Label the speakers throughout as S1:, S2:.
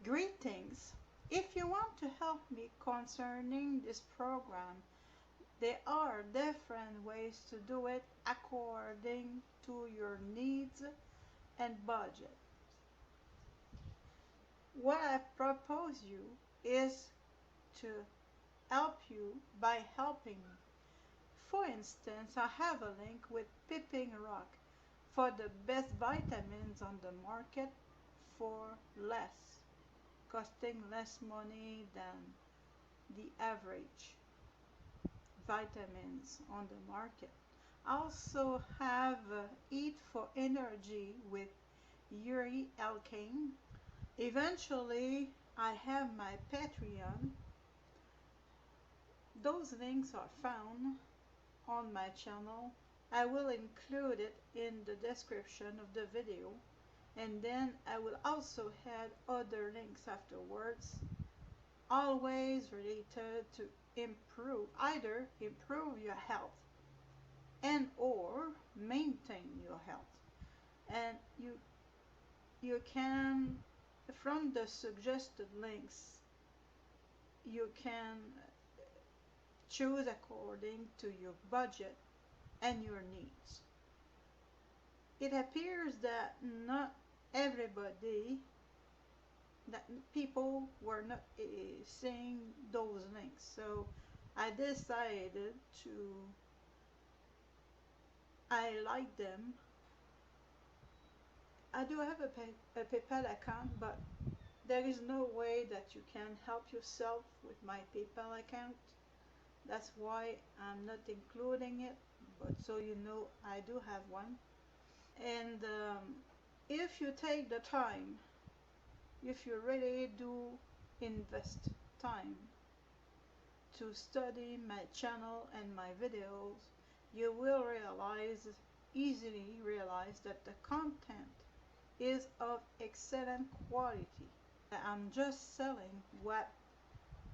S1: Greetings. If you want to help me concerning this program, there are different ways to do it according to your needs and budget. What I propose you is to help you by helping me. For instance, I have a link with Peeping Rock for the best vitamins on the market for less, costing less money than the average vitamins on the market. I also have Eat for Energy with Yuri Elkane. Eventually, I have my Patreon. Those links are found on my channel. I will include it in the description of the video, and then I will also add other links afterwards, always related to either improve your health and or maintain your health. And you can, from the suggested links, you can choose according to your budget and your needs. It appears that not everybody, that people were not seeing those links, so I decided to highlight them. I do have a PayPal account, but there is no way that you can help yourself with my PayPal account. That's why I'm not including it, but so you know I do have one. And if you take the time, if you really do invest time to study my channel and my videos, you will easily realize that the content is of excellent quality. I'm just selling what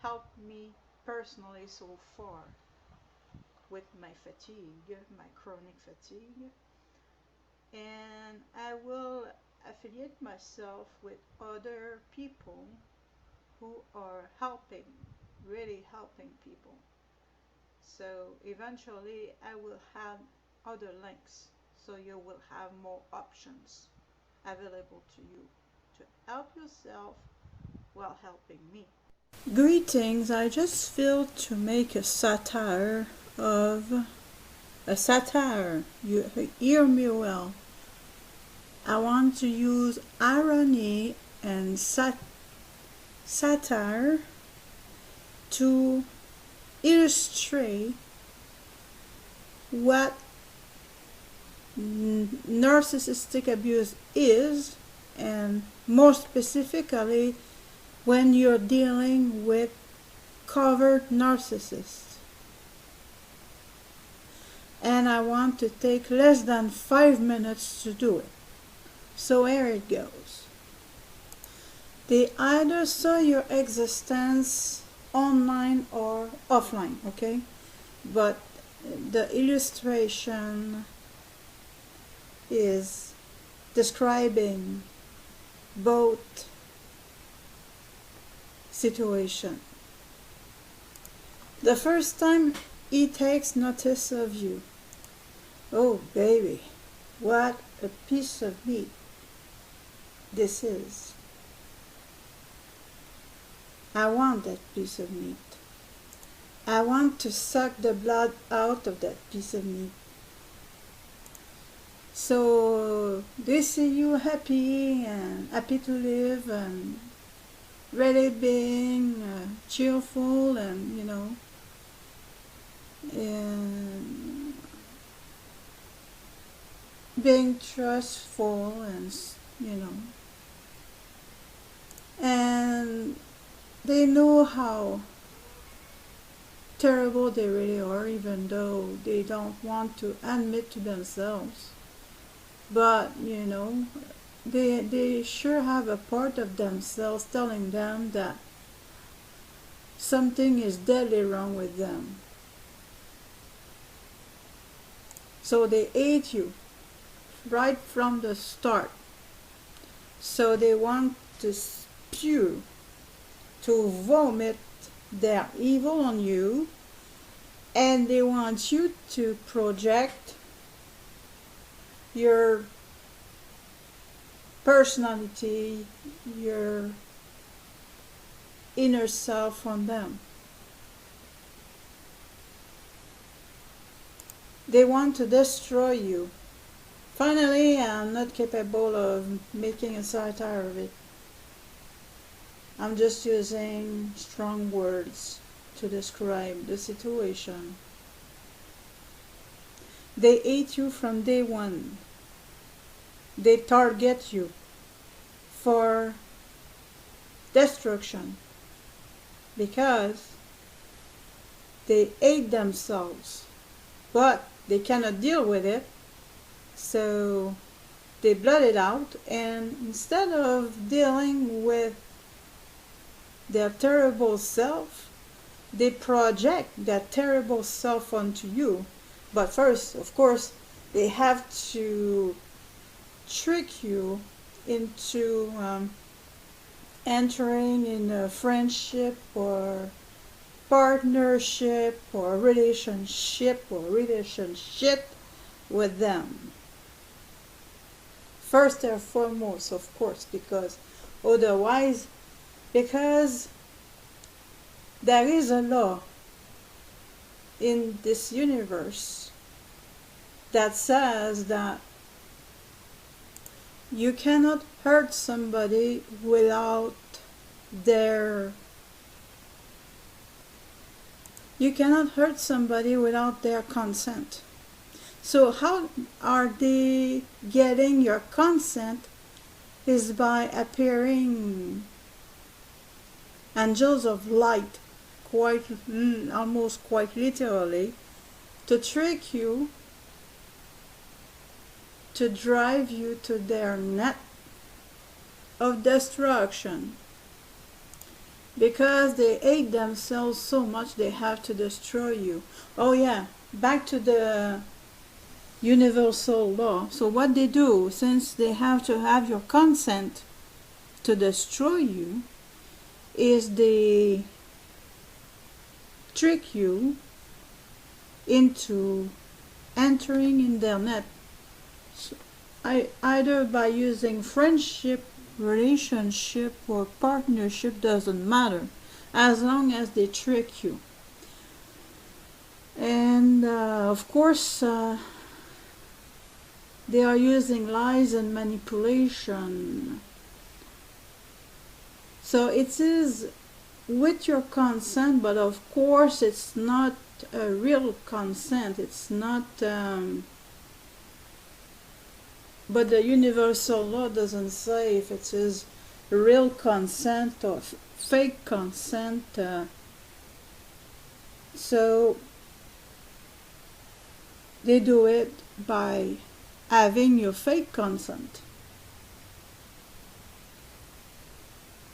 S1: helped me personally so far with my fatigue, my chronic fatigue, and I will affiliate myself with other people who are really helping people. So eventually I will have other links, so you will have more options available to you to help yourself while helping me. Greetings, I just feel to make a satire. You hear me well. I want to use irony and satire to illustrate what narcissistic abuse is, and more specifically when you're dealing with covert narcissists. And I want to take less than 5 minutes to do it. So here it goes. They either saw your existence online or offline, okay? But the illustration is describing both situations. The first time he takes notice of you. Oh baby, what a piece of meat this is. I want that piece of meat. I want to suck the blood out of that piece of meat. So they see you happy and happy to live and really being cheerful and, and being trustful and, and they know how terrible they really are, even though they don't want to admit to themselves. But, they sure have a part of themselves telling them that something is deadly wrong with them. So they hate you right from the start. So they want to spew, to vomit their evil on you, and they want you to project your personality, your inner self on them. They want to destroy you. Finally, I'm not capable of making a satire of it. I'm just using strong words to describe the situation. They hate you from day one. They target you for destruction because they hate themselves, but they cannot deal with it, so they blurt it out, and instead of dealing with their terrible self, they project that terrible self onto you. But first, of course, they have to trick you into entering in a friendship or partnership or relationship with them. First and foremost, of course, because there is a law in this universe that says that you cannot hurt somebody without their consent. So how are they getting your consent is by appearing angels of light, almost quite literally, to trick you, to drive you to their net of destruction. Because they hate themselves so much, they have to destroy you. Oh yeah, back to the universal law. So what they do, since they have to have your consent to destroy you, is they trick you into entering in their net. So either by using friendship, relationship, or partnership, doesn't matter, as long as they trick you. And of course, they are using lies and manipulation. So it is with your consent, but of course it's not a real consent. It's not, but the universal law doesn't say if it is real consent or fake consent. So they do it by having your fake consent.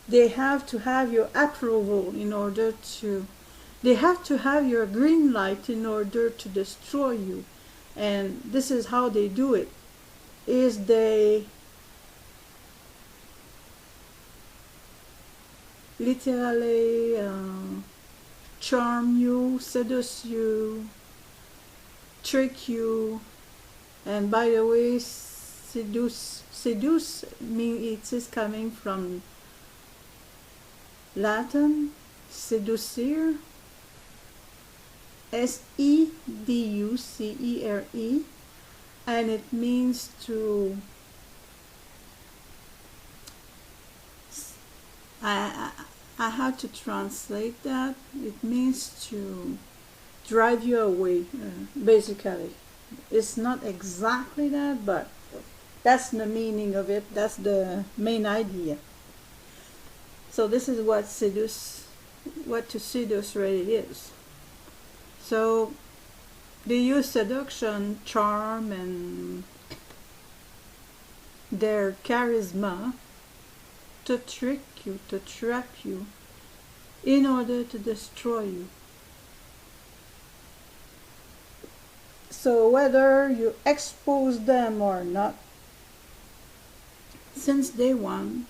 S1: They have to have your approval in order to, they have to have your green light in order to destroy you. And this is how they do it, is they literally charm you, seduce you, trick you. And by the way, seduce means it is coming from Latin, seducere, S-E-D-U-C-E-R-E, and it means to, I have to translate that. It means to drive you away, basically. It's not exactly that, but that's the meaning of it. That's the main idea. So this is what to seduce really is. So they use seduction, charm, and their charisma to trick you, to trap you, in order to destroy you. So whether you expose them or not, since day one,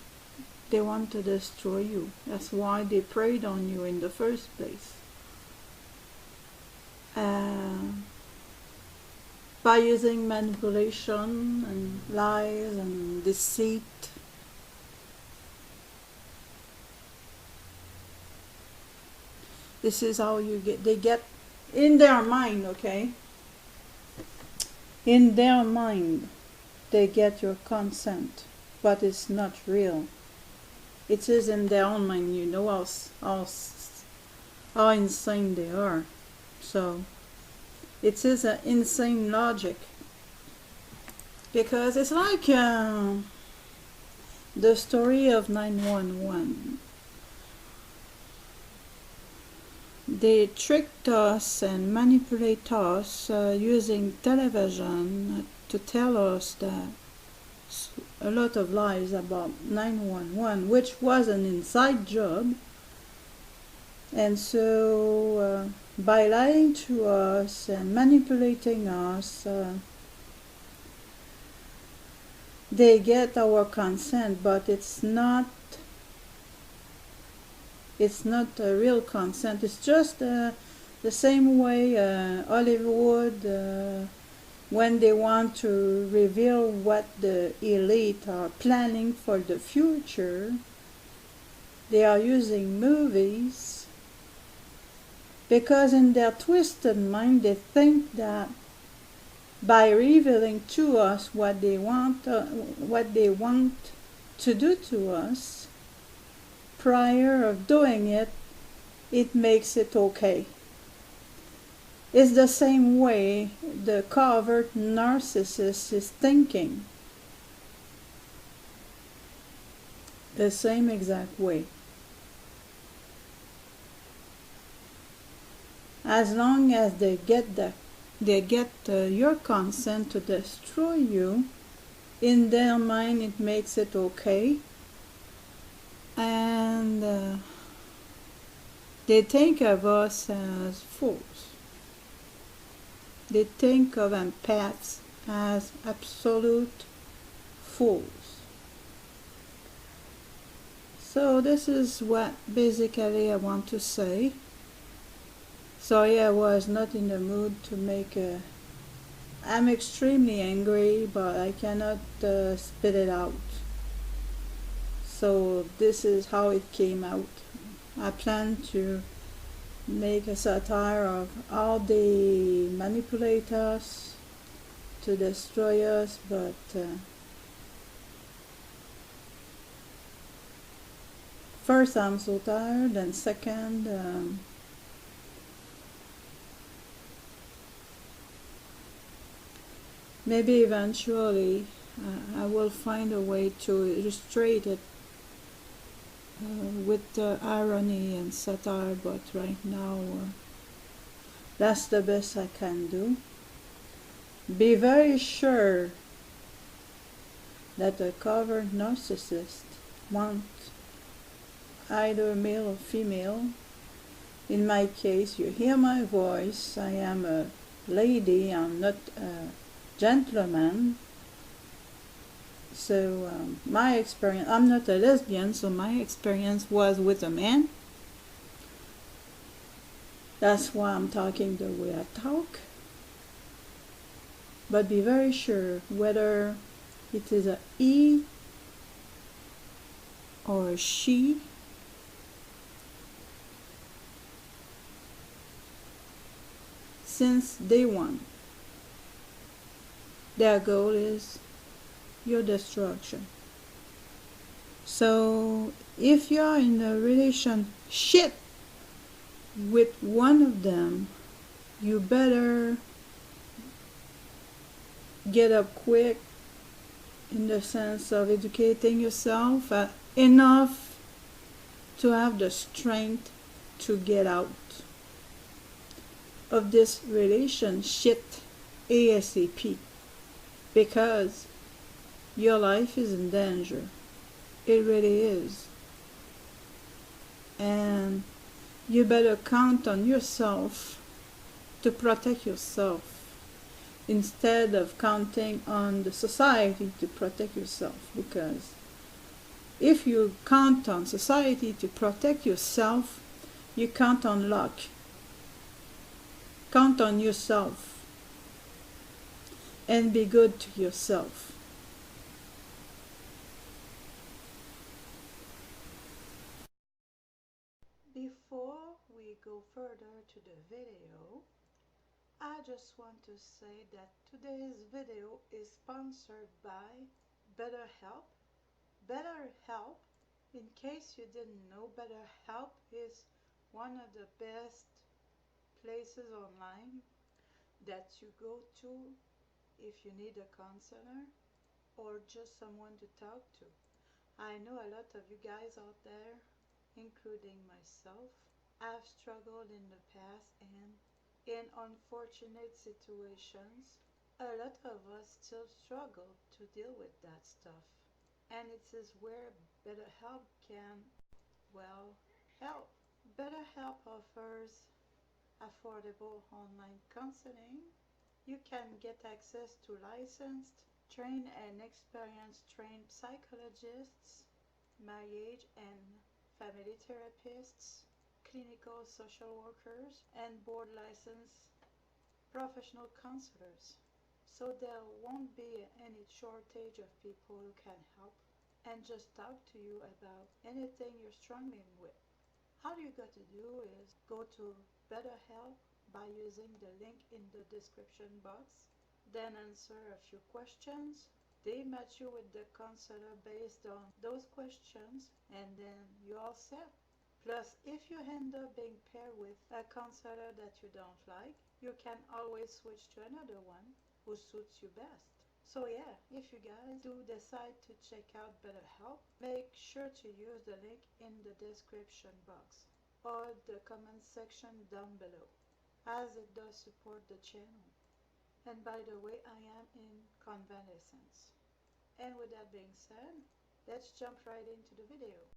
S1: They want to destroy you. That's why they preyed on you in the first place. By using manipulation and lies and deceit. This is how they get in their mind, okay? In their mind, they get your consent, but it's not real. It is in their own mind. You know how insane they are. So it is an insane logic, because it's like the story of 911. They tricked us and manipulate us using television to tell us that a lot of lies about 911, which was an inside job. And so by lying to us and manipulating us, they get our consent, but it's not a real consent. It's just the same way Hollywood, when they want to reveal what the elite are planning for the future, they are using movies, because in their twisted mind they think that by revealing to us what they want to do to us, prior of doing it, it makes it okay. It's the same way the covert narcissist is thinking. The same exact way. As long as they get your consent to destroy you, in their mind it makes it okay. And they think of us as fools. They think of empaths as absolute fools. So this is what basically I want to say. Sorry, I was not in the mood to make I'm extremely angry, but I cannot spit it out. So this is how it came out. I plan to make a satire of how they manipulate us to destroy us, but first I'm so tired, and second maybe eventually I will find a way to illustrate it with irony and satire, but right now that's the best I can do. Be very sure that the covert narcissist wants either male or female. In my case, you hear my voice. I am a lady, I'm not a gentleman. So my experience, I'm not a lesbian, so my experience was with a man. That's why I'm talking the way I talk. But be very sure whether it is a he or a she. Since day one, their goal is your destruction. So if you're in a relationship with one of them, you better get up quick, in the sense of educating yourself enough to have the strength to get out of this relationship ASAP, because your life is in danger. It really is. And you better count on yourself to protect yourself, instead of counting on the society to protect yourself, because If you count on society to protect yourself, you count on luck. Count on yourself and be good to yourself. Before we go further to the video, I just want to say that today's video is sponsored by BetterHelp. BetterHelp, in case you didn't know, BetterHelp is one of the best places online that you go to if you need a counselor or just someone to talk to. I know a lot of you guys out there, including myself, have struggled in the past, and in unfortunate situations, a lot of us still struggle to deal with that stuff. And it is where BetterHelp can, well, help. BetterHelp offers affordable online counseling. You can get access to licensed, trained and experienced trained psychologists, marriage and family therapists, clinical social workers, and board licensed professional counselors. So there won't be any shortage of people who can help and just talk to you about anything you're struggling with. All you got to do is go to BetterHelp by using the link in the description box, then answer a few questions. They match you with the counselor based on those questions, and then you're all set. Plus, if you end up being paired with a counselor that you don't like, you can always switch to another one who suits you best. So yeah, if you guys do decide to check out BetterHelp, make sure to use the link in the description box or the comment section down below, as it does support the channel. And by the way, I am in convalescence. And with that being said, let's jump right into the video.